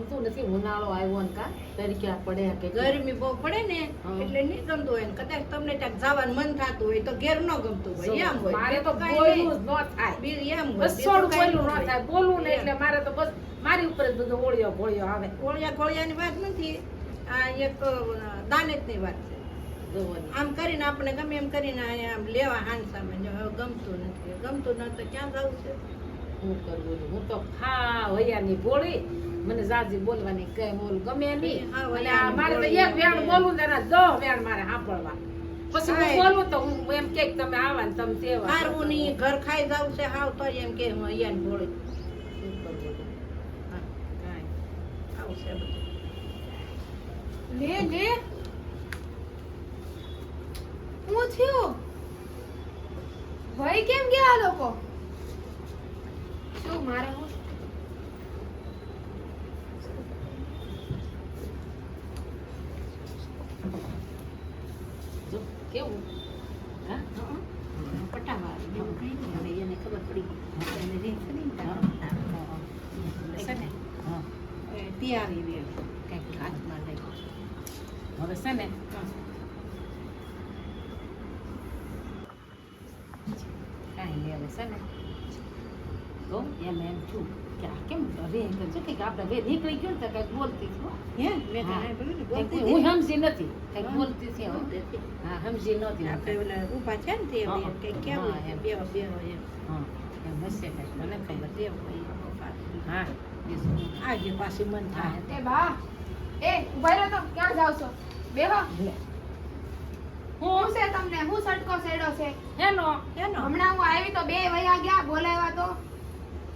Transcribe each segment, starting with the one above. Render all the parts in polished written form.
ગમતું નથી. ઉનાળો આવ્યો ને કા તરીકે પડે કે ગરમી બહુ પડે ને એટલે નહીં ગમતું હોય ને કદાચ તમને ત્યાં જવાનું મન થતું હોય તો ઘેર ન ગમતું હોય એમ હોય. મારે તો બોલવું જ ન થાય. બીર એમ હોય. બસ થોડું બોલવું ન થાય. બોલવું ને એટલે મારે તો બસ મારી ઉપર જ બધું ઓળિયો ભોળિયો આવે. ઓળિયાની વાત નથી, આ એક દાનેજની વાત છે. આમ કરીને આપણે ગમે એમ કરીને આમ લેવા હાંસામાં હવે ગમતું નથી. ગમતું ન તો ક્યાં જવું છે? હું કરવું છું? હું તો ખા વૈયાની ભોળી, મને જાજી બોલવાની કઈ બોલ ગમે નહીં. અને આ મારે તો એક વેણ બોલું ને એના 10 વેણ મારે સાંભળવા. પછી હું બોલું તો હું એમ કે તમે આવા ને તમે તેવા. હારવું નહીં, ઘર ખાઈ જવું છે હાવ તો એમ કે હું અહીંયાની ભોળી. શું કરવું છું? હા, કાંઈ. આવું છે બધું. લે હું થયું? ભાઈ કેમ ગયા આ લોકો? શું મારે હું જો કેવું હા પટાવા એવું કઈ નહીં, હવે એને ખબર પડી ગઈ. એને રીત કરી ને તારે. છે ને હા તૈયારી રહે કંઈક હાથમાં લઈ. હવે છે ને કાંઈ નહીં. હવે છે ને તો એમ છું કે આ કેમ રે કરજો કે આપણે બે નીકળી ગયો ને તો કંઈક બોલતી છું. હે મેં હા. કાંઈ બોલ્યું ને, કંઈક બોલતી હું હતી. સમજી નથી કંઈક બોલતી હતી હવે. હા સમજી નહોતી. આપણે ઓલા ઊભા છે ને તે હા. કંઈક કેવું હા, એમ. બેહો બેહો એમ. હા એમ હશે કંઈક મને ખબર. દેવ ભાઈ ઊભા. હા બીજું આજે પાછી મન થાય. એ બા એ ઉભા રહો તો ક્યાં જાવ છો? બેહો. લે હું છે તમને હું સટકો સેડો છે? હેનો કેનો? હમણાં હું આવી તો 2 વયા ગયા, બોલાવ્યા તો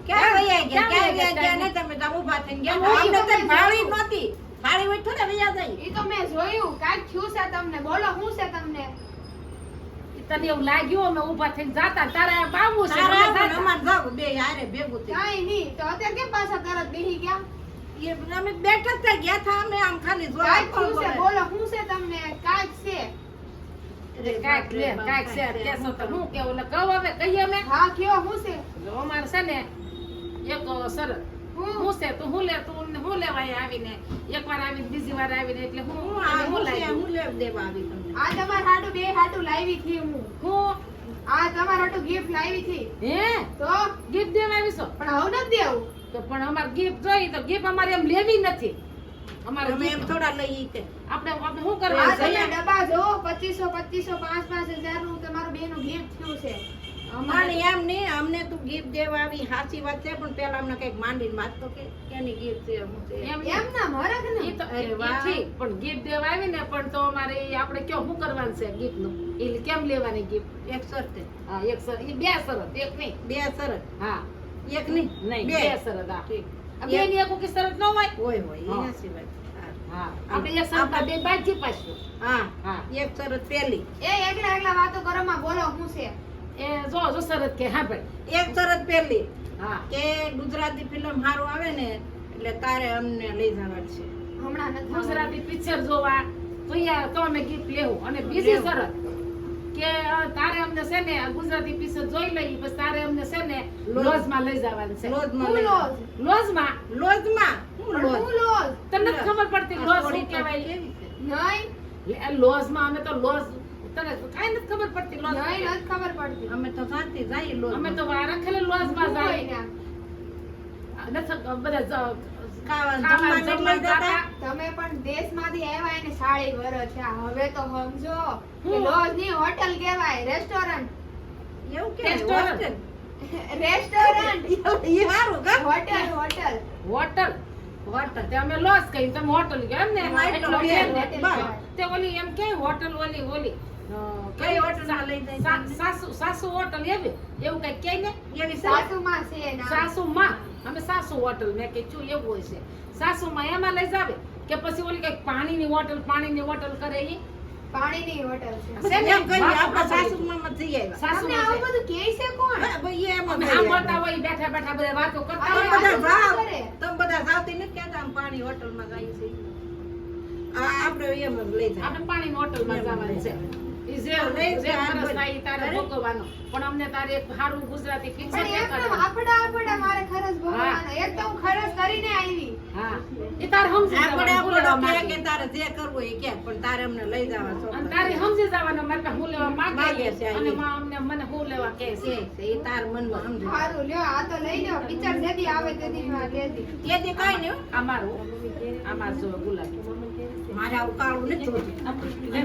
ક્યાં વયા ગયા? ક્યાં ક્યાં વયા વયા ગયા? ગયા? ને તમે તો ઊભા થઈને ગયા. હું અમને તો તો મેં ભાળી જોયું. નહોતી. ભાળી હોય થોડા વયા જાય. ઈ તો મેં જોયું. કાંઈક થયું છે તમને. બોલો શું છે તમને? તને એવું લાગ્યું અમે ઊભા થઈને જાતા તારે બાવું છે તારા અમે આવો ને જાતા. અમારે જાવું બે હારે ભેગું થઈ. કાંઈ નહીં. તો અત્યારે કેમ પાછા તરત બેહી ગયા? એ અમે બેઠા જ ગયા હતા અમે આમ ખાલી જોવા. કાંઈક થયું છે. બોલો શું છે તમને? કાંઈક છે. કાંઈક લે કાંઈક છે કેસો તો હું કેવું એટલે કહું હવે કહીએ અમે હા કયો શું છે? જો અમારે છે ને એક શરત હું છે તું હું લે તું હું લેવાય આવીને એકવાર આવીને બીજી વાર આવીને એટલે હું હું અને આ હું હું છે, લાગ્યું હું લેવ દેવા આવી તમને. આ તમાર હાટુ 2 હાટુ લાવી થી હું. હું આ તમાર હાટુ ગિફ્ટ લાવી થી. હે તો ગિફ્ટ દેવા આવી છો પણ હવે નથી દેવું. તો પણ અમારે ગિફ્ટ જોઈ તો ગિફ્ટ અમારે એમ લેવી નથી. અમારે તમે એમ gift થોડા લઈ છે. આપણે શું આ કરવા તમે છે ડબ્બા જો 2500 5,000 નું તમારું બેનું ગિફ્ટ થયું છે. અમારે એમ નહીં, અમને તું ગિફ્ટ દેવા આવી સાચી વાત છે પણ પેલા અમને કઈક માંડીને વાત તો કે કેની ગિફ્ટ છે શું છે. એમ એમ ના મરક ને. ઈ તો અરે ઈ વાહ. ઠીક, પણ ગિફ્ટ દેવા આવી ને પણ તો અમારે ઈ આપણે ક્યાં શું કરવાનું છે ગિફ્ટ નું ઈ કેમ લેવાની ગિફ્ટ એક શરતે હા એક શરત ઈ 2 શરત એક નહીં બે શરત હા એક નહીં નહીં બે. 2 શરત હા ઠીક. આ બે ની એક કોઈ શરત ન હોય હોય હોય હા. એના સિવાય હા આપણે એક શરત બે બાજી પાછું હા હા એક શરત પહેલી એ એકલા વાતો કરો માં બોલો શું છે? એ જો જો શરત કે હા ભાઈ એક શરત પહેલી હા કે ગુજરાતી ફિલ્મ સારું આવે ને એટલે તારે અમને લઈ જવાનું છે. હમણાં નથી ગુજરાતી પિક્ચર જોવા તો અમે ગિફ્ટ લેવું અને બીજી શરત કે તારે અમને છે ને આ ગુજરાતી પિક્ચર જોઈ લઈ પછી તારે અમને છે ને લોજમાં લઈ જવાનું છે લોજમાં હું લઈ લોજ. લોજમાં લોજમાં હું પણ લોજ? હું લોજ. તમને જ ખબર પડતી લોજ શું થોડી કહેવાય કેવી છે? નહીં લોજમાં અમે તો લોજ તને કાંઈ નથી ખબર પડતી લોજ નહીં નથી ખબર પડતી. અમે તો શાંતિ જાય લોજ. અમે તો રખેલે લોજમાં હું હોય જાય ત્યાં. નથી બધા ખાવાનું જમવાનું લઈ જતા. તમે પણ દેશમાંથી આવ્યા એને 40 વર્ષ થયા. હવે તો સમજો કે હું? લોજ ની હોટલ કહેવાય, રેસ્ટોરન્ટ. એવું કે રેસ્ટોરન્ટ. રેસ્ટોરન્ટ એ સારું કા હોટલ હોટલ હોટલ હોટલ. તે અમે લોજ કહી તમે હોટલ કહો એમ ને હા, એટલો એટલો ફેર ફેર. ને. બસ. તે ઓલી એમ કે હોટલ ઓલી કઈ હોટલમાં લઈ જાય છે? સાસુ હોટલ એવી એવું કઈ કે ને એવી સરસ. સાસુમાં છે ના. સાસુ માં અમે સાસુ હોટલ મેં કે શું એવું હોય છે સાસુ માં એમાં લઈ જાવે કે પછી ઓલી કઈ પાણીની હોટલ કરે ઈ પાણીની હોટલ છે. છે ને? એમ કરી આપણા બાપા સાસુમાં જઈ આવ્યા. સાસુ તમને આવું બધું કહે છે કોણ? હા, ભાઈ એમ જ અમે જઈ સાંભળતા આવ્યા. હોય બેઠા બેઠા બધા વાતો કરતા તમે અરે, હોય બધા વાતો જાઓ. કરે. તમે બધા જાવતી નથી કહેતા આમ પાણી હોટલમાં જાય છે. આપણે એમ જ લઈ જાય. આપણે પાણીની હોટલમાં જવાનું છે ઈ જે લઈ જે જાય. વરસ ઈ તારે ભોગવવાનો પણ અમને તારે એક સારું ગુજરાતી પિક્ચર પણ એકદમ આપડા મારે ખરસ ભોગવવાનો એકદમ ખરસ કરીને આવી હા ઈ તારે સમજી આપણે જવાનું આપણો કે તારે જે કરવું એ કે પણ તારે અમને લઈ જવા અને છોકરા તારે સમજી જવાનું મારે પાસે હું લેવા માંગે માંગે છે, અને ઈ. અમને મને હું લેવા કહે છે છે એ તાર મનમાં સમજી સારું લ્યો આ તો લઈ લ્યો પિક્ચર જેદી આવે તેદી માં લેતી તેથી કાંઈ નહીં હો. અમાર જો ગુલાબી મારે આવું કાળું નથી જોતું.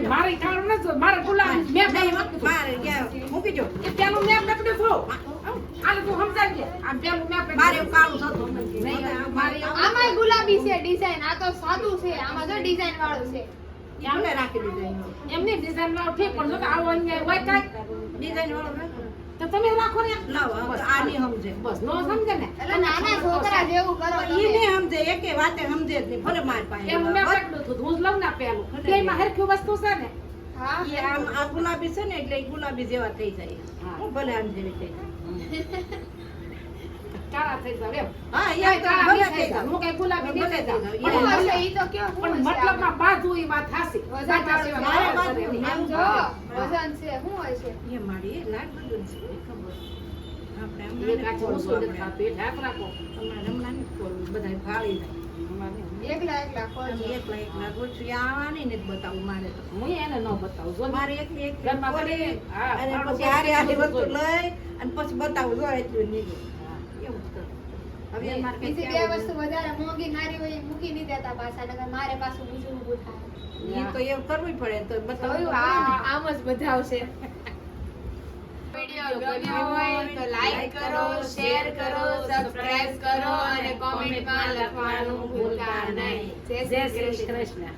મારે કાળું નથી જોતું. મારે ગુલાબી મેં નહીં હો, નહીં મારે ગયા મૂકી જો એ પેલું મેં પકડ્યું થોડું આલે તું સમજાવજે આ પેલું મેં પકડ્યું મારે એવું કાળું થતું નથી. નહીં મારે આમાંય ગુલાબી છે ડિઝાઇન આ તો સાદું છે આમાં જો ડિઝાઇન વાળું છે ભલે રાખી દીધું એનું. એમની ડિઝાઇન વાળું ઠીક પણ જો કે આવો અહીંયા હોય કાંઈ ડિઝાઇન વાળું રાખો. તો તમે રાખો ને લાવો, હવે આ નહીં સમજે. બસ નો સમજે ને એટલે નાના છોકરા જેવું કરો ઈ તમે નહીં સમજે, એકે વાતે સમજે જ નહીં. ભલે મારી પાસે એમ મેં બસ. પકડ્યું હતું હું જ લઉં ના પેલું બેયમાં હરખી વસ્તુ છે ને હા ઈ આમ આ ગુલાબી છે ને એટલે ઈ ગુલાબી જેવા થઈ જાય. હા. હું ભલે આમ જેવી થઈ જાય. કાળા થઈ જાવ એમ હા, કઈ ઈ કાળા ભલે નહીં થઈ થઈ જાવ. જાય. હું કઈ ગુલાબી નહીં થઈ જાવ. ભલે શું થઈ હશે જાય. ઈ તો કયો શું પણ હશે મતલબમાં બાજુ ઈ વાત હાસી વજન સાચા હશે. સિવાય મારે વાત બાજુ કરે એમ. નહીં. જો વજન છે શું હોય છે એ મારી લાડ બધું છે, એ ખબર. આપણે આમ એ કાચું નથી ઓછું ખોલવું નથી આપણે. ખાતું. એ ઢાંક રાખો. તમારે હમણાં નથી ખોલવું, બધાય ફાળી જાય. અમારે એકલા એકલા આમ ખોલજો એકલા ગોઠવી આવવાની ને જ બતાવું મારે તો. હું એને ન બતાવું જો ને. મારે એકલી એકલી ઘરમાં ખોલી, પડી, હા, અને ફાળો પછી હારે હારે બધું વસ્તુ જોઈ. લઈ અને પછી બતાવું જો એટલું નીકળે. એવું જ કરું. હવે મારે કંઈ બીજી બે કહેવું વસ્તુ વધારે મોંઘી નારી હોય એ મૂકી નહીં દેતા પાછા નકર મારે પાછું બીજું ઊભું થાય નહીં. ઈ તો એવું કરવું પડે તો બતાવું જોયું આ આમ જ બધાવશે વિડિયો ગમ્યો હોય તો લાઈક કરો શેર કરો સબસ્ક્રાઇબ કરો અને કોમેન્ટમાં લખવાનું ભૂલતા નહીં જય શ્રી કૃષ્ણ.